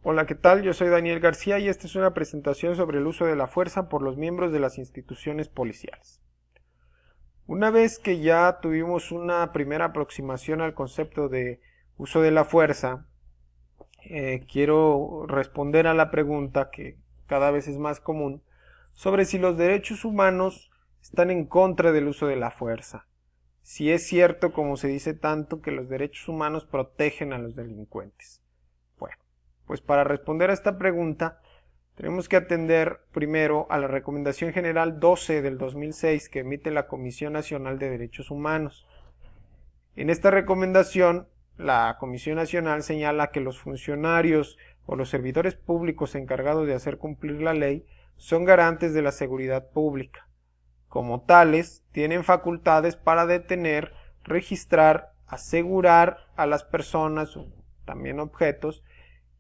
Hola, ¿qué tal? Yo soy Daniel García y esta es una presentación sobre el uso de la fuerza por los miembros de las instituciones policiales. Una vez que ya tuvimos una primera aproximación al concepto de uso de la fuerza, quiero responder a la pregunta que cada vez es más común sobre si los derechos humanos están en contra del uso de la fuerza. Si es cierto, como se dice tanto, que los derechos humanos protegen a los delincuentes. Bueno, pues para responder a esta pregunta tenemos que atender primero a la Recomendación General 12 del 2006 que emite la Comisión Nacional de Derechos Humanos. En esta recomendación, la Comisión Nacional señala que los funcionarios o los servidores públicos encargados de hacer cumplir la ley son garantes de la seguridad pública. Como tales, tienen facultades para detener, registrar, asegurar a las personas o también objetos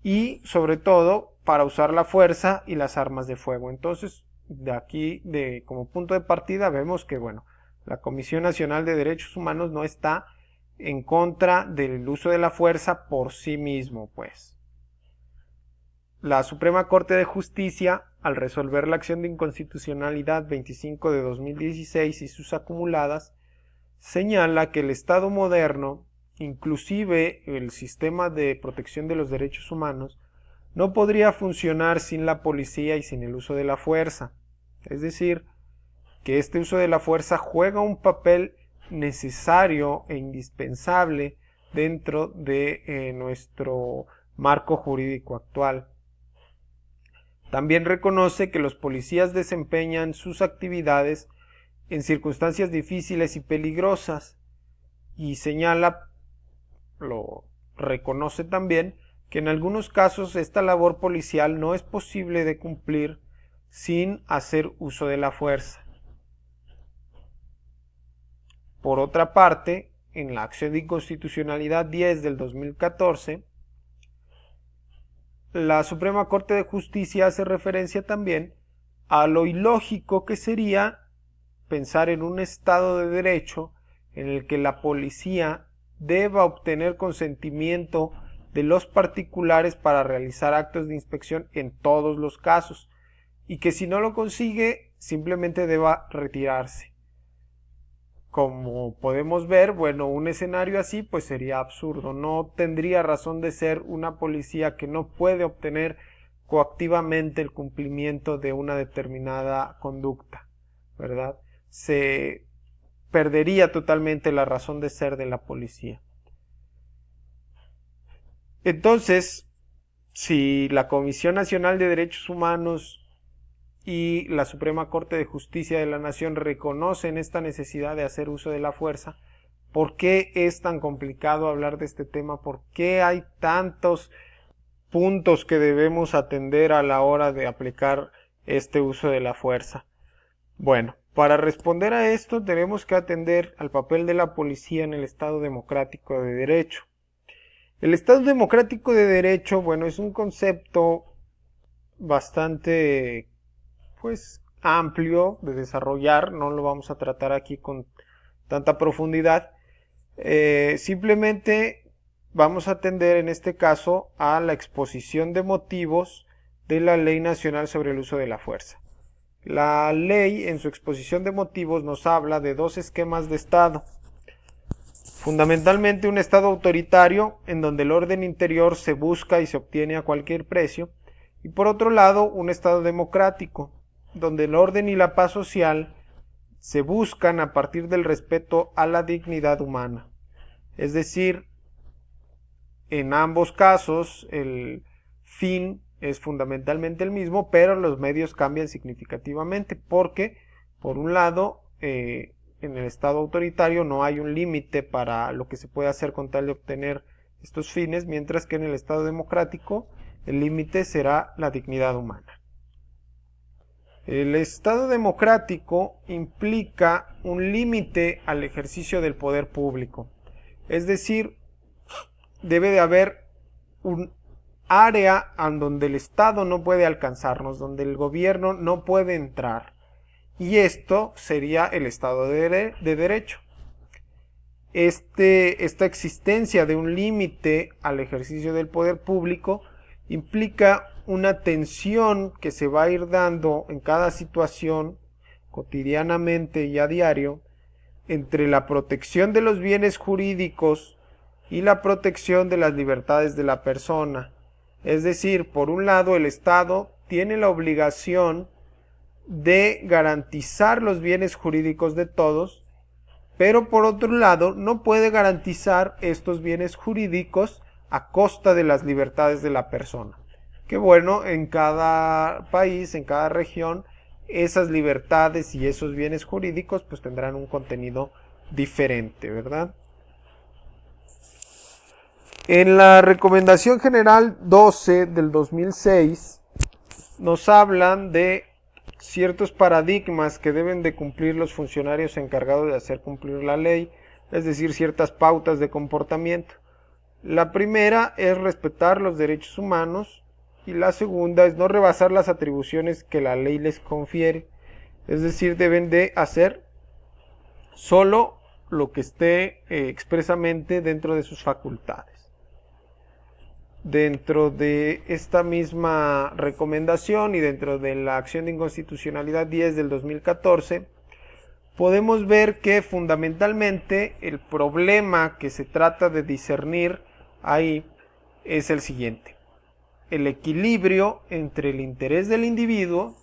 y sobre todo para usar la fuerza y las armas de fuego. Entonces, de aquí, como punto de partida, vemos que, la Comisión Nacional de Derechos Humanos no está en contra del uso de la fuerza por sí mismo, pues. La Suprema Corte de Justicia, al resolver la acción de inconstitucionalidad 25 de 2016 y sus acumuladas, señala que el Estado moderno, inclusive el sistema de protección de los derechos humanos, no podría funcionar sin la policía y sin el uso de la fuerza. Es decir, que este uso de la fuerza juega un papel necesario e indispensable dentro de nuestro marco jurídico actual. También reconoce que los policías desempeñan sus actividades en circunstancias difíciles y peligrosas y señala, lo reconoce también, que en algunos casos esta labor policial no es posible de cumplir sin hacer uso de la fuerza. Por otra parte, en la acción de inconstitucionalidad 10 del 2014, la Suprema Corte de Justicia hace referencia también a lo ilógico que sería pensar en un Estado de Derecho en el que la policía deba obtener consentimiento de los particulares para realizar actos de inspección en todos los casos y que si no lo consigue simplemente deba retirarse. Como podemos ver, un escenario así pues sería absurdo, no tendría razón de ser una policía que no puede obtener coactivamente el cumplimiento de una determinada conducta, ¿verdad? Se perdería totalmente la razón de ser de la policía. Entonces, si la Comisión Nacional de Derechos Humanos y la Suprema Corte de Justicia de la Nación reconocen esta necesidad de hacer uso de la fuerza, ¿por qué es tan complicado hablar de este tema? ¿Por qué hay tantos puntos que debemos atender a la hora de aplicar este uso de la fuerza? Bueno, para responder a esto tenemos que atender al papel de la policía en el Estado democrático de derecho. El Estado democrático de derecho, es un concepto bastante amplio de desarrollar, no lo vamos a tratar aquí con tanta profundidad. Simplemente vamos a atender en este caso a la exposición de motivos de la Ley Nacional sobre el Uso de la Fuerza. La ley en su exposición de motivos nos habla de dos esquemas de Estado. Fundamentalmente un Estado autoritario en donde el orden interior se busca y se obtiene a cualquier precio, y por otro lado un Estado democrático donde el orden y la paz social se buscan a partir del respeto a la dignidad humana. Es decir, en ambos casos el fin es fundamentalmente el mismo, pero los medios cambian significativamente porque, por un lado, en el Estado autoritario no hay un límite para lo que se puede hacer con tal de obtener estos fines, mientras que en el Estado democrático el límite será la dignidad humana. El Estado democrático implica un límite al ejercicio del poder público, es decir, debe de haber un área en donde el Estado no puede alcanzarnos, donde el gobierno no puede entrar, y esto sería el Estado de Derecho. Esta existencia de un límite al ejercicio del poder público implica una tensión que se va a ir dando en cada situación cotidianamente y a diario entre la protección de los bienes jurídicos y la protección de las libertades de la persona. Es decir, por un lado, el Estado tiene la obligación de garantizar los bienes jurídicos de todos, pero por otro lado no puede garantizar estos bienes jurídicos a costa de las libertades de la persona. Que bueno, en cada país, en cada región, esas libertades y esos bienes jurídicos pues tendrán un contenido diferente, ¿verdad? En la Recomendación General 12 del 2006 nos hablan de ciertos paradigmas que deben de cumplir los funcionarios encargados de hacer cumplir la ley, es decir, ciertas pautas de comportamiento. La primera es respetar los derechos humanos y la segunda es no rebasar las atribuciones que la ley les confiere, es decir, deben de hacer solo lo que esté expresamente dentro de sus facultades. Dentro de esta misma recomendación y dentro de la acción de inconstitucionalidad 10 del 2014, podemos ver que fundamentalmente el problema que se trata de discernir ahí es el siguiente: el equilibrio entre el interés del individuo,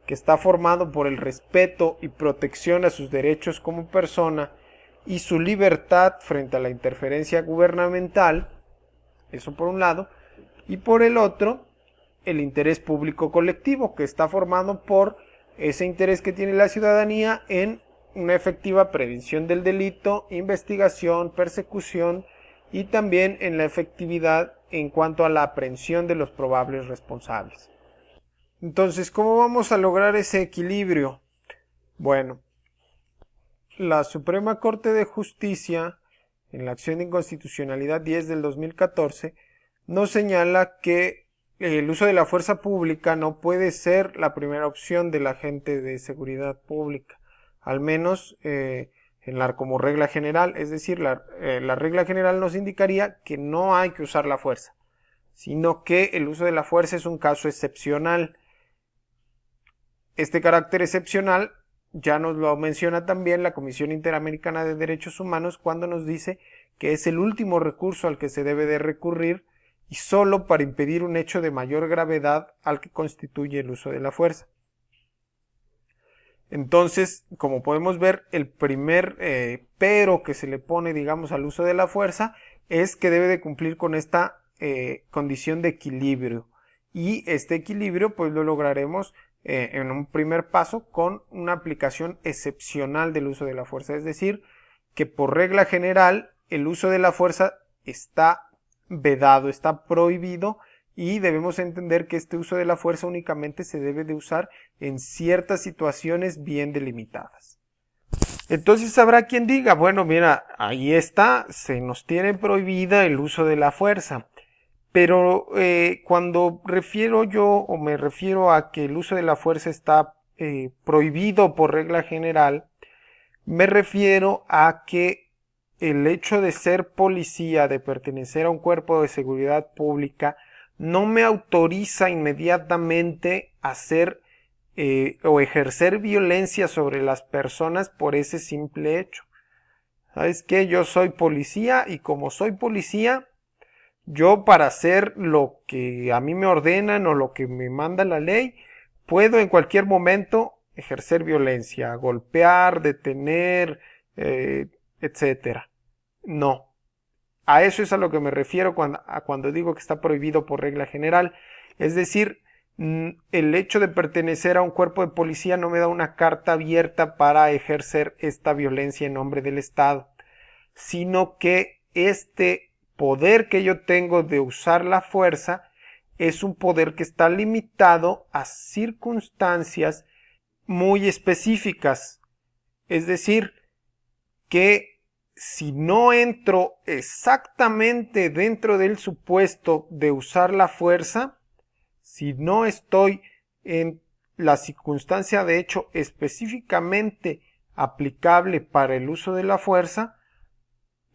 que está formado por el respeto y protección a sus derechos como persona, y su libertad frente a la interferencia gubernamental, eso por un lado, y por el otro, el interés público colectivo, que está formado por ese interés que tiene la ciudadanía en una efectiva prevención del delito, investigación, persecución y también en la efectividad en cuanto a la aprehensión de los probables responsables. Entonces, ¿cómo vamos a lograr ese equilibrio? Bueno, la Suprema Corte de Justicia, en la acción de inconstitucionalidad 10 del 2014, nos señala que el uso de la fuerza pública no puede ser la primera opción del agente de seguridad pública, al menos como regla general. Es decir, la regla general nos indicaría que no hay que usar la fuerza, sino que el uso de la fuerza es un caso excepcional. Este carácter excepcional ya nos lo menciona también la Comisión Interamericana de Derechos Humanos cuando nos dice que es el último recurso al que se debe de recurrir y solo para impedir un hecho de mayor gravedad al que constituye el uso de la fuerza. Entonces, como podemos ver, el primer pero que se le pone, digamos, al uso de la fuerza es que debe de cumplir con esta condición de equilibrio. Y este equilibrio pues lo lograremos en un primer paso con una aplicación excepcional del uso de la fuerza. Es decir, que por regla general el uso de la fuerza está vedado, está prohibido, y debemos entender que este uso de la fuerza únicamente se debe de usar en ciertas situaciones bien delimitadas. Entonces habrá quien diga, bueno, mira, ahí está, se nos tiene prohibida el uso de la fuerza. Pero cuando refiero yo o me refiero a que el uso de la fuerza está prohibido por regla general, me refiero a que el hecho de ser policía, de pertenecer a un cuerpo de seguridad pública, no me autoriza inmediatamente a hacer o ejercer violencia sobre las personas por ese simple hecho. ¿Sabes qué? Yo soy policía y como soy policía, yo para hacer lo que a mí me ordenan o lo que me manda la ley, puedo en cualquier momento ejercer violencia, golpear, detener, etcétera. No. A eso es a lo que me refiero cuando digo que está prohibido por regla general. Es decir, el hecho de pertenecer a un cuerpo de policía no me da una carta abierta para ejercer esta violencia en nombre del Estado, sino que este poder que yo tengo de usar la fuerza es un poder que está limitado a circunstancias muy específicas. Es decir, que si no entro exactamente dentro del supuesto de usar la fuerza, si no estoy en la circunstancia de hecho específicamente aplicable para el uso de la fuerza,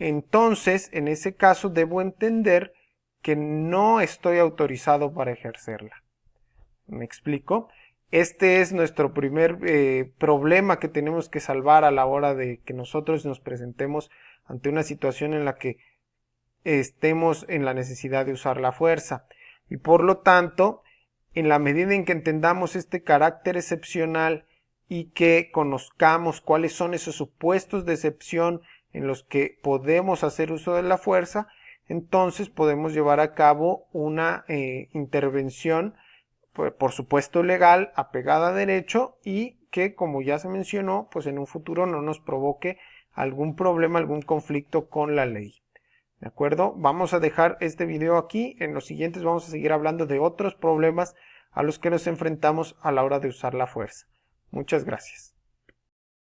entonces en ese caso debo entender que no estoy autorizado para ejercerla. ¿Me explico? Este es nuestro primer problema que tenemos que salvar a la hora de que nosotros nos presentemos ante una situación en la que estemos en la necesidad de usar la fuerza. Y por lo tanto, en la medida en que entendamos este carácter excepcional y que conozcamos cuáles son esos supuestos de excepción en los que podemos hacer uso de la fuerza, entonces podemos llevar a cabo una intervención, por supuesto legal, apegada a derecho y que, como ya se mencionó, pues en un futuro no nos provoque algún problema, algún conflicto con la ley. ¿De acuerdo? Vamos a dejar este video aquí. En los siguientes vamos a seguir hablando de otros problemas a los que nos enfrentamos a la hora de usar la fuerza. Muchas gracias.